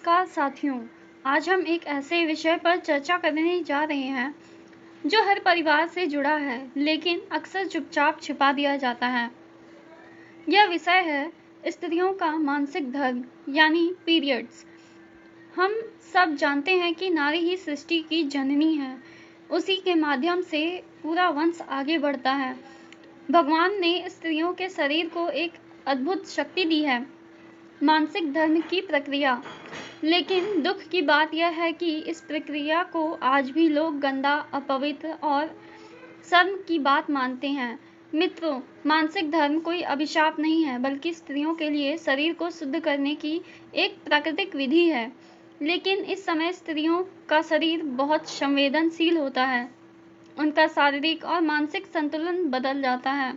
नमस्कार साथियों। आज हम एक ऐसे विषय पर चर्चा करने जा रहे हैं जो हर परिवार से जुड़ा है, लेकिन अक्सर चुपचाप छिपा दिया जाता है। यह विषय है स्त्रियों का मानसिक धर्म यानी पीरियड्स। हम सब जानते हैं कि नारी ही सृष्टि की जननी है। उसी के माध्यम से पूरा वंश आगे बढ़ता है। भगवान ने स्त्रियों के शरीर को एक अद्भुत शक्ति दी है, मानसिक धर्म की प्रक्रिया। लेकिन दुख की बात यह है कि इस प्रक्रिया को आज भी लोग गंदा, अपवित्र और शर्म की बात मानते हैं। मित्रों, मानसिक धर्म कोई अभिशाप नहीं है, बल्कि स्त्रियों के लिए शरीर को शुद्ध करने की एक प्राकृतिक विधि है। लेकिन इस समय स्त्रियों का शरीर बहुत संवेदनशील होता है। उनका शारीरिक और मानसिक संतुलन बदल जाता है।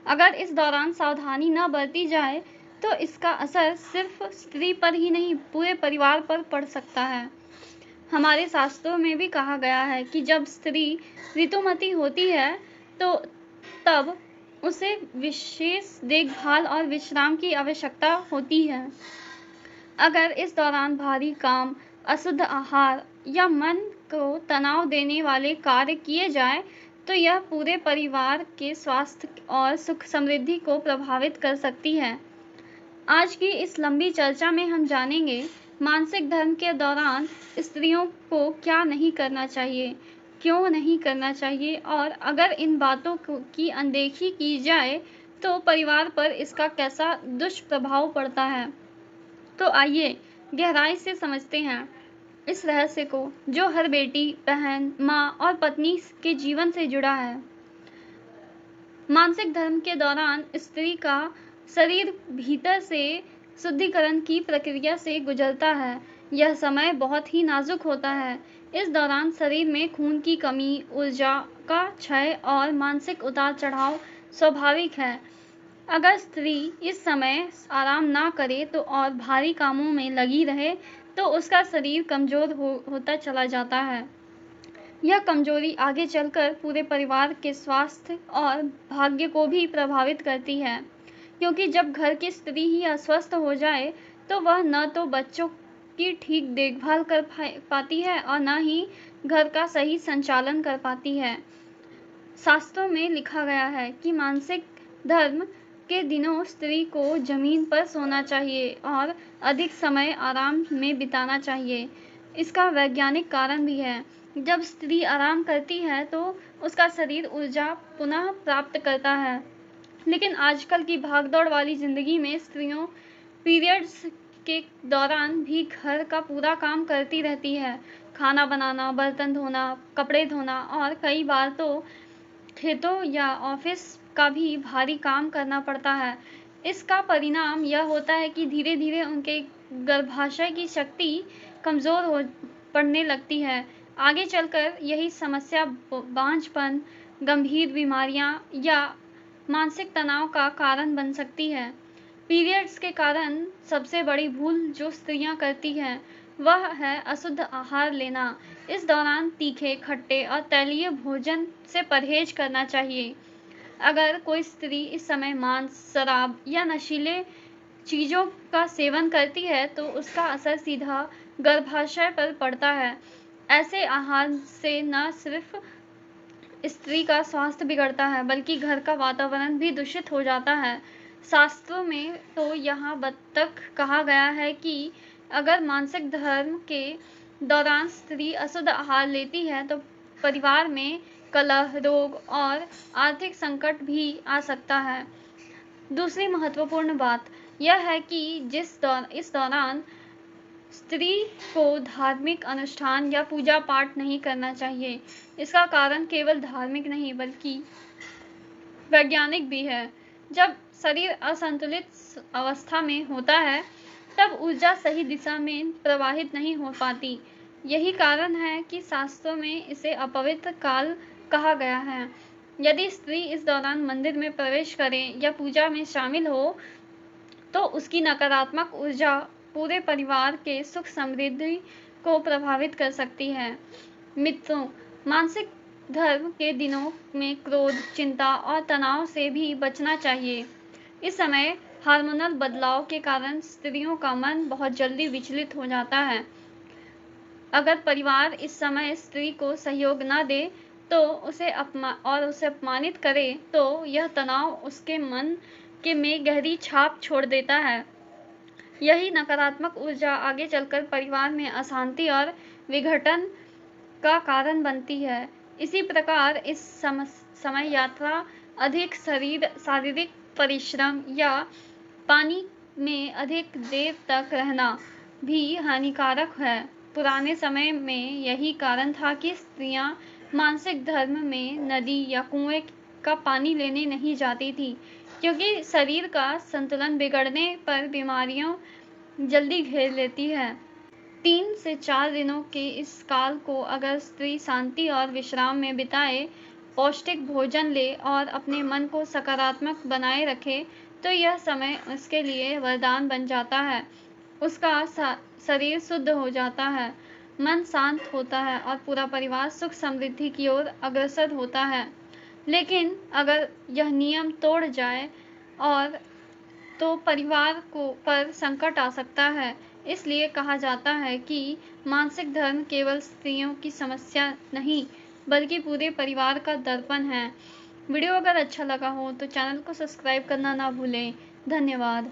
अगर इस दौरान सावधानी न बरती जाए तो इसका असर सिर्फ स्त्री पर ही नहीं, पूरे परिवार पर पड़ सकता है। हमारे शास्त्रों में भी कहा गया है कि जब स्त्री ऋतुमती होती है तो तब उसे विशेष देखभाल और विश्राम की आवश्यकता होती है। अगर इस दौरान भारी काम, अशुद्ध आहार या मन को तनाव देने वाले कार्य किए जाए तो यह पूरे परिवार के स्वास्थ्य और सुख समृद्धि को प्रभावित कर सकती है। आज की इस लंबी चर्चा में हम जानेंगे मानसिक धर्म के दौरान स्त्रियों को क्या नहीं करना चाहिए, क्यों नहीं करना चाहिए और अगर इन बातों की अनदेखी की जाए तो परिवार पर इसका कैसा दुष्प्रभाव पड़ता है। तो आइए गहराई से समझते हैं इस रहस्य को, जो हर बेटी, बहन, माँ और पत्नी के जीवन से जुड़ा है। मानसिक धर्म के दौरान स्त्री का शरीर भीतर से शुद्धिकरण की प्रक्रिया से गुजरता है। यह समय बहुत ही नाजुक होता है। इस दौरान शरीर में खून की कमी, ऊर्जा का क्षय और मानसिक उतार चढ़ाव स्वाभाविक है। अगर स्त्री इस समय आराम ना करे तो और भारी कामों में लगी रहे तो उसका शरीर कमजोर होता चला जाता है। यह कमजोरी आगे चलकर पूरे परिवार के स्वास्थ्य और भाग्य को भी प्रभावित करती है, क्योंकि जब घर की स्त्री ही अस्वस्थ हो जाए तो वह न तो बच्चों की ठीक देखभाल कर पाती है और न ही घर का सही संचालन कर पाती है। शास्त्रों में लिखा गया है कि मानसिक धर्म के दिनों स्त्री को जमीन पर सोना चाहिए और अधिक समय आराम में बिताना चाहिए। इसका वैज्ञानिक कारण भी है। जब स्त्री आराम करती है तो उसका शरीर ऊर्जा पुनः प्राप्त करता है। लेकिन आजकल की भागदौड़ वाली जिंदगी में स्त्रियों पीरियड्स के दौरान भी घर का पूरा काम करती रहती है। खाना बनाना, बर्तन धोना, कपड़े धोना और कई बार तो खेतों या ऑफिस का भी भारी काम करना पड़ता है। इसका परिणाम यह होता है कि धीरे धीरे उनके गर्भाशय की शक्ति कमजोर हो पड़ने लगती है। आगे चलकर यही समस्या बांझपन, गंभीर बीमारियां या मानसिक तनाव का कारण बन सकती है। पीरियड्स के कारण सबसे बड़ी भूल जो स्त्रियां करती हैं वह है अशुद्ध आहार लेना। इस दौरान तीखे, खट्टे और तैलीय भोजन से परहेज करना चाहिए। अगर कोई स्त्री इस समय मांस, शराब या नशीले चीजों का सेवन करती है तो उसका असर सीधा गर्भाशय पर पड़ता है। ऐसे आहार से न सिर्फ स्त्री का स्वास्थ्य बिगड़ता है बल्कि घर का वातावरण भी दूषित हो जाता है। शास्त्रों में तो यहाँ तक कहा गया है कि अगर मानसिक धर्म के दौरान स्त्री अशुद्ध आहार लेती है तो परिवार में कलह, रोग और आर्थिक संकट भी आ सकता है। दूसरी महत्वपूर्ण बात यह है कि इस दौरान स्त्री को धार्मिक अनुष्ठान या पूजा पाठ नहीं करना चाहिए। इसका कारण केवल धार्मिक नहीं बल्कि वैज्ञानिक भी है। जब शरीर असंतुलित अवस्था में होता है तब ऊर्जा सही दिशा में प्रवाहित नहीं हो पाती। यही कारण है कि शास्त्रों में इसे अपवित्र काल कहा गया है। यदि स्त्री इस दौरान मंदिर में प्रवेश करे या पूजा में शामिल हो तो उसकी नकारात्मक ऊर्जा पूरे परिवार के सुख समृद्धि को प्रभावित कर सकती है। मित्रों, मानसिक धर्म के दिनों में क्रोध, चिंता और तनाव से भी बचना चाहिए। इस समय हार्मोनल बदलाव के कारण स्त्रियों का मन बहुत जल्दी विचलित हो जाता है। अगर परिवार इस समय स्त्री को सहयोग न दे तो उसे अपमानित करे तो यह तनाव उसके मन में गहरी छाप छोड़ देता है। यही नकारात्मक ऊर्जा आगे चलकर परिवार में अशांति और विघटन का कारण बनती है। इसी प्रकार इस समय यात्रा, अधिक शारीरिक परिश्रम या पानी में अधिक देर तक रहना भी हानिकारक है। पुराने समय में यही कारण था कि स्त्रियां मासिक धर्म में नदी या कुएं का पानी लेने नहीं जाती थी, क्योंकि शरीर का संतुलन बिगड़ने पर बीमारियां जल्दी घेर लेती है। 3 से 4 दिनों के इस काल को अगर स्त्री शांति और विश्राम में बिताए, पौष्टिक भोजन ले और अपने मन को सकारात्मक बनाए रखे तो यह समय उसके लिए वरदान बन जाता है। उसका शरीर शुद्ध हो जाता है, मन शांत होता है और पूरा परिवार सुख समृद्धि की ओर अग्रसर होता है। लेकिन अगर यह नियम तोड़ जाए और तो परिवार पर संकट आ सकता है। इसलिए कहा जाता है कि मासिक धर्म केवल स्त्रियों की समस्या नहीं, बल्कि पूरे परिवार का दर्पण है। वीडियो अगर अच्छा लगा हो तो चैनल को सब्सक्राइब करना ना भूलें। धन्यवाद।